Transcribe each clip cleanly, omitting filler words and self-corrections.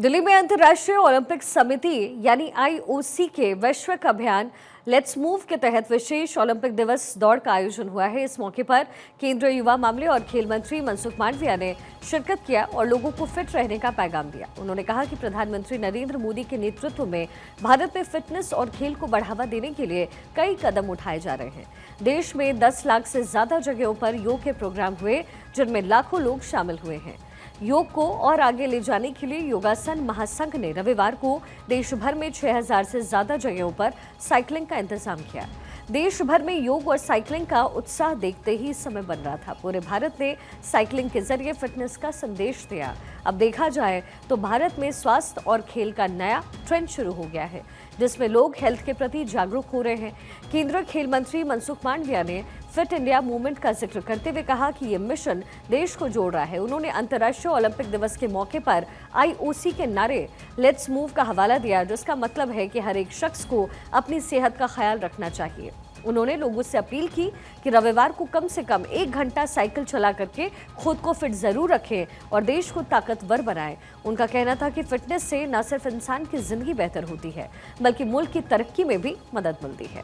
दिल्ली में अंतर्राष्ट्रीय ओलंपिक समिति यानी आईओसी के वैश्विक अभियान लेट्स मूव के तहत विशेष ओलंपिक दिवस दौड़ का आयोजन हुआ है। इस मौके पर केंद्रीय युवा मामले और खेल मंत्री मनसुख मांडविया ने शिरकत किया और लोगों को फिट रहने का पैगाम दिया। उन्होंने कहा कि प्रधानमंत्री नरेंद्र मोदी के नेतृत्व में भारत में फिटनेस और खेल को बढ़ावा देने के लिए कई कदम उठाए जा रहे हैं। देश में 10 लाख से ज्यादा जगहों पर योग के प्रोग्राम हुए, जिनमें लाखों लोग शामिल हुए हैं। योग को और आगे ले जाने के लिए योगासन महासंघ ने रविवार को देश भर में 6000 से ज्यादा जगहों पर साइकिलिंग का इंतजाम किया। देश भर में योग और साइकिलिंग का उत्साह देखते ही समय बन रहा था। पूरे भारत ने साइकिलिंग के जरिए फिटनेस का संदेश दिया। अब देखा जाए तो भारत में स्वास्थ्य और खेल का नया ट्रेंड शुरू हो गया है, जिसमें लोग हेल्थ के प्रति जागरूक हो रहे हैं। केंद्रीय खेल मंत्री मनसुख मांडविया ने फिट इंडिया मूवमेंट का जिक्र करते हुए कहा कि ये मिशन देश को जोड़ रहा है। उन्होंने अंतर्राष्ट्रीय ओलंपिक दिवस के मौके पर आईओसी के नारे लेट्स मूव का हवाला दिया, जिसका मतलब है कि हर एक शख्स को अपनी सेहत का ख्याल रखना चाहिए। उन्होंने लोगों से अपील की कि रविवार को कम से कम 1 घंटा साइकिल चला करके खुद को फिट जरूर रखें और देश को ताकतवर बनाएं। उनका कहना था कि फिटनेस से न सिर्फ इंसान की जिंदगी बेहतर होती है, बल्कि मुल्क की तरक्की में भी मदद मिलती है।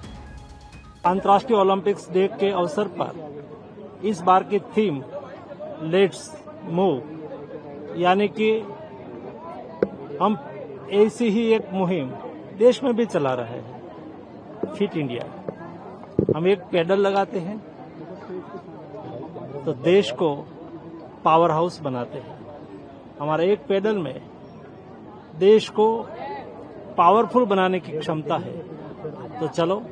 अंतर्राष्ट्रीय ओलंपिक्स डे के अवसर पर इस बार की थीम लेट्स मूव, यानी कि हम ऐसी ही एक मुहिम देश में भी चला रहे हैं, फिट इंडिया। हम एक पेडल लगाते हैं तो देश को पावर हाउस बनाते हैं। हमारा एक पेडल में देश को पावरफुल बनाने की क्षमता है। तो चलो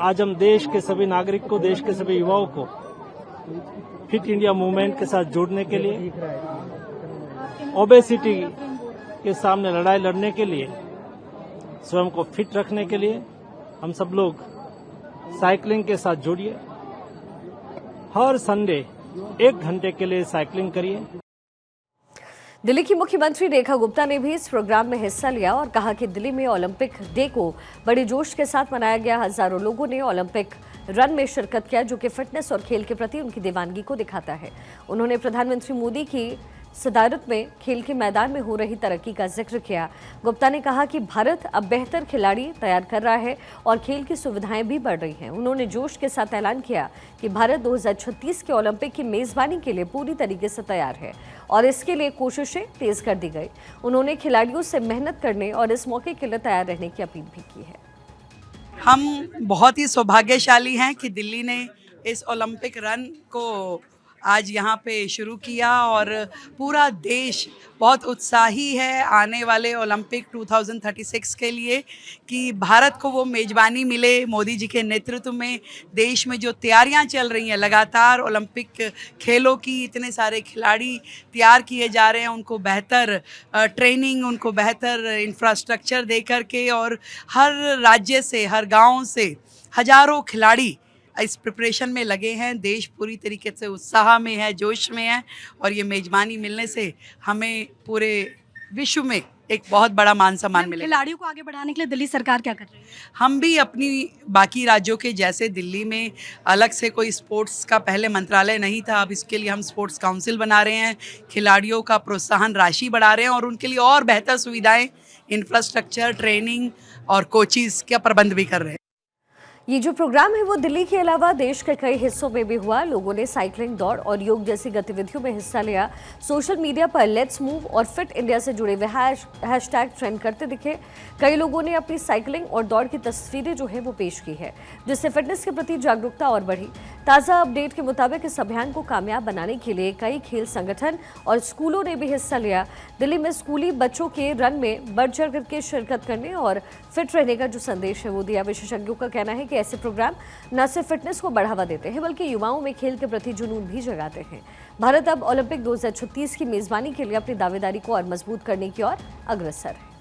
आज हम देश के सभी नागरिक को, देश के सभी युवाओं को फिट इंडिया मूवमेंट के साथ जोड़ने के लिए, ओबेसिटी के सामने लड़ाई लड़ने के लिए, स्वयं को फिट रखने के लिए हम सब लोग साइकिलिंग के साथ जुड़िए। हर संडे 1 घंटे के लिए साइकिलिंग करिए। दिल्ली की मुख्यमंत्री रेखा गुप्ता ने भी इस प्रोग्राम में हिस्सा लिया और कहा कि दिल्ली में ओलंपिक डे को बड़े जोश के साथ मनाया गया। हजारों लोगों ने ओलंपिक रन में शिरकत किया, जो कि फिटनेस और खेल के प्रति उनकी दीवानगी को दिखाता है। उन्होंने प्रधानमंत्री मोदी की सदारत में खेल के मैदान में हो रही तरक्की का जिक्र किया। गुप्ता ने कहा कि भारत अब बेहतर खिलाड़ी तैयार कर रहा है और खेल की सुविधाएं भी बढ़ रही हैं। उन्होंने जोश के साथ ऐलान किया कि भारत 2036 के ओलंपिक की मेजबानी के लिए पूरी तरीके से तैयार है और इसके लिए कोशिशें तेज कर दी गई। उन्होंने खिलाड़ियों से मेहनत करने और इस मौके के लिए तैयार रहने की अपील भी की है। हम बहुत ही सौभाग्यशाली हैं कि दिल्ली ने इस ओलंपिक रन को आज यहाँ पे शुरू किया और पूरा देश बहुत उत्साही है आने वाले ओलंपिक 2036 के लिए, कि भारत को वो मेज़बानी मिले। मोदी जी के नेतृत्व में देश में जो तैयारियां चल रही हैं, लगातार ओलंपिक खेलों की इतने सारे खिलाड़ी तैयार किए जा रहे हैं, उनको बेहतर ट्रेनिंग, उनको बेहतर इंफ्रास्ट्रक्चर दे करके, और हर राज्य से, हर गाँव से हजारों खिलाड़ी इस प्रिपरेशन में लगे हैं। देश पूरी तरीके से उत्साह में है, जोश में है, और ये मेजबानी मिलने से हमें पूरे विश्व में एक बहुत बड़ा मान सम्मान मिलेगा। खिलाड़ियों को आगे बढ़ाने के लिए दिल्ली सरकार क्या कर रही है? हम भी अपनी बाकी राज्यों के जैसे दिल्ली में अलग से कोई स्पोर्ट्स का पहले मंत्रालय नहीं था, अब इसके लिए हम स्पोर्ट्स काउंसिल बना रहे हैं। खिलाड़ियों का प्रोत्साहन राशि बढ़ा रहे हैं और उनके लिए और बेहतर सुविधाएं, इंफ्रास्ट्रक्चर, ट्रेनिंग और कोचिज़ का प्रबंध भी कर रहे हैं। ये जो प्रोग्राम है वो दिल्ली के अलावा देश के कई हिस्सों में भी हुआ। लोगों ने साइकिलिंग, दौड़ और योग जैसी गतिविधियों में हिस्सा लिया। सोशल मीडिया पर लेट्स मूव और फिट इंडिया से जुड़े हुए हैशटैग ट्रेंड करते दिखे। कई लोगों ने अपनी साइकिलिंग और दौड़ की तस्वीरें जो है वो पेश की है, जिससे फिटनेस के प्रति जागरूकता और बढ़ी। ताज़ा अपडेट के मुताबिक इस अभियान को कामयाब बनाने के लिए कई खेल संगठन और स्कूलों ने भी हिस्सा लिया। दिल्ली में स्कूली बच्चों के रन में बढ़ चढ़ करके शिरकत करने और फिट रहने का जो संदेश है वो दिया। विशेषज्ञों का कहना है कि ऐसे प्रोग्राम न सिर्फ फिटनेस को बढ़ावा देते हैं, बल्कि युवाओं में खेल के प्रति जुनून भी जगाते हैं। भारत अब ओलंपिक 2036 की मेजबानी के लिए अपनी दावेदारी को और मजबूत करने की ओर अग्रसर है।